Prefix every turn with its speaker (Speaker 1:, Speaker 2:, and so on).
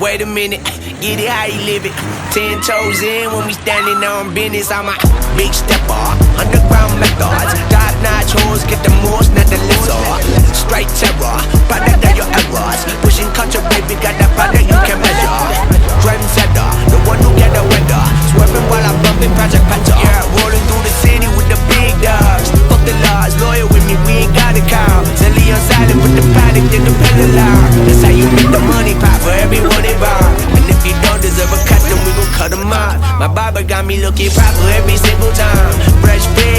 Speaker 1: Wait a minute, get it how you live it. 10 toes in when we standing on business. I'm a big stepper, underground methods. Top notch hoes, get the most, not the lizard. Straight terror, product of your errors. Pushing culture, baby, got that product you can measure. Trendsetter, the one who get the weather. Swerving while I'm bumping Project Panther. Yeah, rolling through the city with the big dogs. Fuck the laws, loyal with me, we ain't got a cow. Zelly on silent with the product in the pedal out. That's how you make the money pop for everyone involved. And if you don't deserve a custom, we gon' cut them out. My barber got me looking proper every single time. Fresh fit,